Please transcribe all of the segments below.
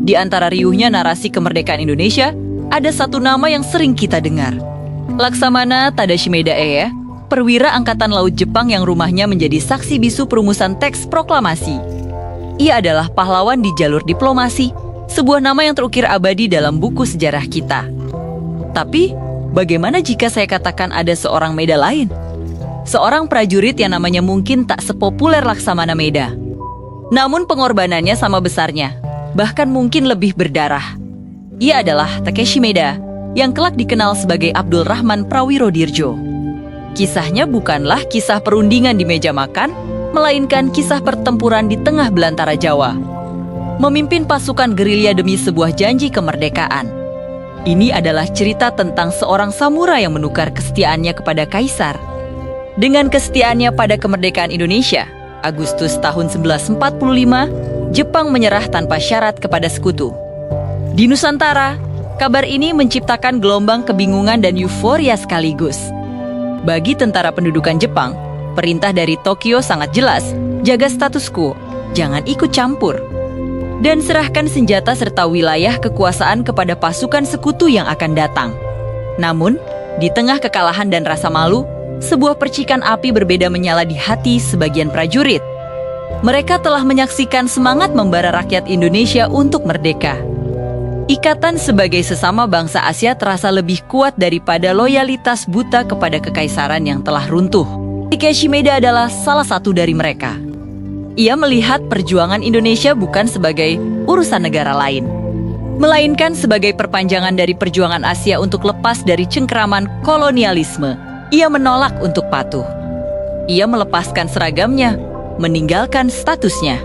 Di antara riuhnya narasi kemerdekaan Indonesia, ada satu nama yang sering kita dengar. Laksamana Tadashi Meida, perwira Angkatan Laut Jepang yang rumahnya menjadi saksi bisu perumusan teks proklamasi. Ia adalah pahlawan di jalur diplomasi, sebuah nama yang terukir abadi dalam buku sejarah kita. Tapi, bagaimana jika saya katakan ada seorang Meida lain? Seorang prajurit yang namanya mungkin tak sepopuler Laksamana Meida. Namun pengorbanannya sama besarnya, bahkan mungkin lebih berdarah. Ia adalah Takeshi Meida, yang kelak dikenal sebagai Abdul Rahman Prawirodirjo. Kisahnya bukanlah kisah perundingan di meja makan, melainkan kisah pertempuran di tengah belantara Jawa. Memimpin pasukan gerilya demi sebuah janji kemerdekaan. Ini adalah cerita tentang seorang samurai yang menukar kesetiaannya kepada kaisar. Dengan kesetiaannya pada kemerdekaan Indonesia, Agustus tahun 1945, Jepang menyerah tanpa syarat kepada sekutu. Di Nusantara, kabar ini menciptakan gelombang kebingungan dan euforia sekaligus. Bagi tentara pendudukan Jepang, perintah dari Tokyo sangat jelas, jaga status quo, jangan ikut campur. Dan serahkan senjata serta wilayah kekuasaan kepada pasukan sekutu yang akan datang. Namun, di tengah kekalahan dan rasa malu, sebuah percikan api berbeda menyala di hati sebagian prajurit. Mereka telah menyaksikan semangat membara rakyat Indonesia untuk merdeka. Ikatan sebagai sesama bangsa Asia terasa lebih kuat daripada loyalitas buta kepada kekaisaran yang telah runtuh. Takeshi Meida adalah salah satu dari mereka. Ia melihat perjuangan Indonesia bukan sebagai urusan negara lain, melainkan sebagai perpanjangan dari perjuangan Asia untuk lepas dari cengkeraman kolonialisme. Ia menolak untuk patuh. Ia melepaskan seragamnya, meninggalkan statusnya,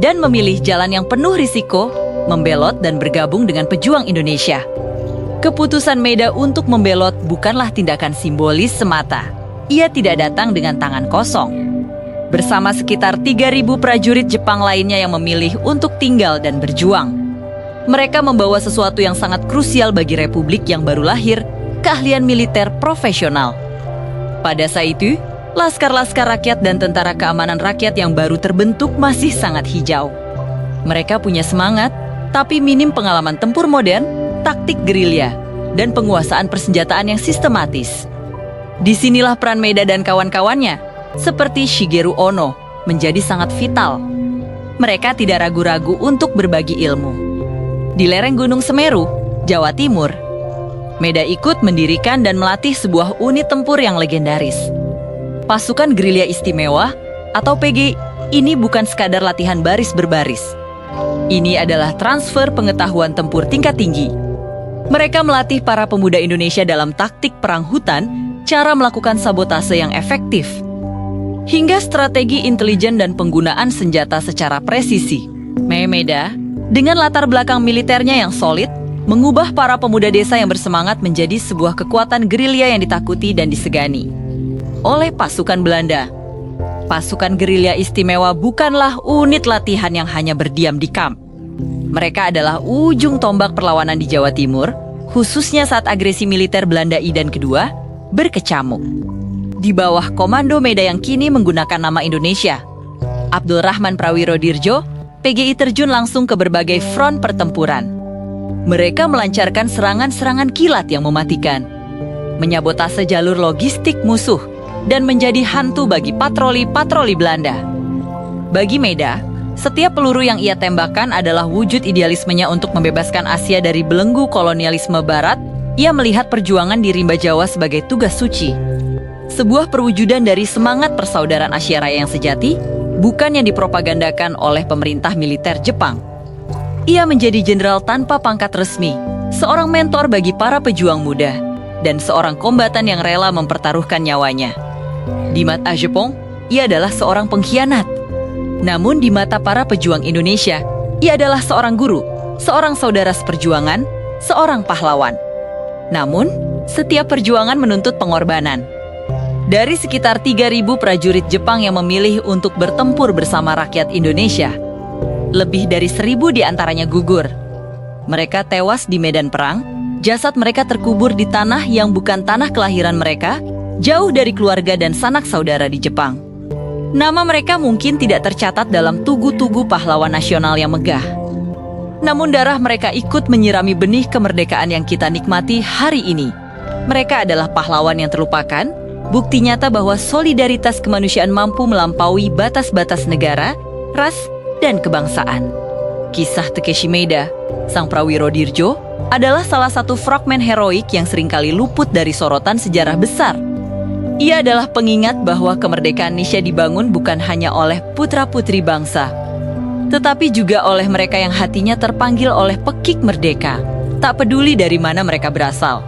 dan memilih jalan yang penuh risiko, membelot dan bergabung dengan pejuang Indonesia. Keputusan Meida untuk membelot bukanlah tindakan simbolis semata. Ia tidak datang dengan tangan kosong. Bersama sekitar 3.000 prajurit Jepang lainnya yang memilih untuk tinggal dan berjuang. Mereka membawa sesuatu yang sangat krusial bagi Republik yang baru lahir, keahlian militer profesional. Pada saat itu, laskar-laskar rakyat dan tentara keamanan rakyat yang baru terbentuk masih sangat hijau. Mereka punya semangat, tapi minim pengalaman tempur modern, taktik gerilya, dan penguasaan persenjataan yang sistematis. Disinilah peran Meida dan kawan-kawannya, seperti Shigeru Ono, menjadi sangat vital. Mereka tidak ragu-ragu untuk berbagi ilmu. Di lereng Gunung Semeru, Jawa Timur, Meida ikut mendirikan dan melatih sebuah unit tempur yang legendaris. Pasukan Gerilya Istimewa, atau PG, ini bukan sekadar latihan baris berbaris. Ini adalah transfer pengetahuan tempur tingkat tinggi. Mereka melatih para pemuda Indonesia dalam taktik perang hutan, cara melakukan sabotase yang efektif, hingga strategi intelijen dan penggunaan senjata secara presisi. Meida, dengan latar belakang militernya yang solid, mengubah para pemuda desa yang bersemangat menjadi sebuah kekuatan gerilya yang ditakuti dan disegani oleh pasukan Belanda. Pasukan Gerilya Istimewa bukanlah unit latihan yang hanya berdiam di kamp. Mereka adalah ujung tombak perlawanan di Jawa Timur, khususnya saat agresi militer Belanda Idan Kedua berkecamuk. Di bawah komando Meida yang kini menggunakan nama Indonesia, Abdul Rahman Prawirodirjo, PGI terjun langsung ke berbagai front pertempuran. Mereka melancarkan serangan-serangan kilat yang mematikan, menyabotase jalur logistik musuh, dan menjadi hantu bagi patroli-patroli Belanda. Bagi Meida, setiap peluru yang ia tembakkan adalah wujud idealismenya untuk membebaskan Asia dari belenggu kolonialisme Barat. Ia melihat perjuangan di rimba Jawa sebagai tugas suci. Sebuah perwujudan dari semangat persaudaraan Asia Raya yang sejati, bukan yang dipropagandakan oleh pemerintah militer Jepang. Ia menjadi jenderal tanpa pangkat resmi, seorang mentor bagi para pejuang muda, dan seorang kombatan yang rela mempertaruhkan nyawanya. Di mata Jepang, ia adalah seorang pengkhianat. Namun di mata para pejuang Indonesia, ia adalah seorang guru, seorang saudara seperjuangan, seorang pahlawan. Namun, setiap perjuangan menuntut pengorbanan. Dari sekitar 3.000 prajurit Jepang yang memilih untuk bertempur bersama rakyat Indonesia, lebih dari 1.000 diantaranya gugur. Mereka tewas di medan perang, jasad mereka terkubur di tanah yang bukan tanah kelahiran mereka, jauh dari keluarga dan sanak saudara di Jepang. Nama mereka mungkin tidak tercatat dalam tugu-tugu pahlawan nasional yang megah. Namun darah mereka ikut menyirami benih kemerdekaan yang kita nikmati hari ini. Mereka adalah pahlawan yang terlupakan, bukti nyata bahwa solidaritas kemanusiaan mampu melampaui batas-batas negara, ras, dan kebangsaan. Kisah Takeshi Maeda, sang prawiro dirjo, adalah salah satu fragmen heroik yang seringkali luput dari sorotan sejarah besar. Ia adalah pengingat bahwa kemerdekaan Indonesia dibangun bukan hanya oleh putra-putri bangsa, tetapi juga oleh mereka yang hatinya terpanggil oleh pekik merdeka, tak peduli dari mana mereka berasal.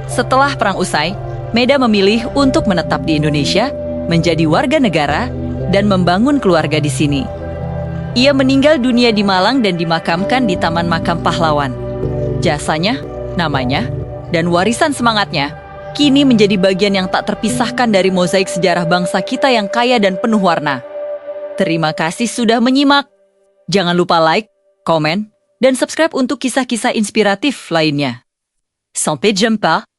Setelah perang usai, Maeda memilih untuk menetap di Indonesia, menjadi warga negara, dan membangun keluarga di sini. Ia meninggal dunia di Malang dan dimakamkan di Taman Makam Pahlawan. Jasanya, namanya, dan warisan semangatnya kini menjadi bagian yang tak terpisahkan dari mozaik sejarah bangsa kita yang kaya dan penuh warna. Terima kasih sudah menyimak. Jangan lupa like, komen, dan subscribe untuk kisah-kisah inspiratif lainnya. Sampai jumpa!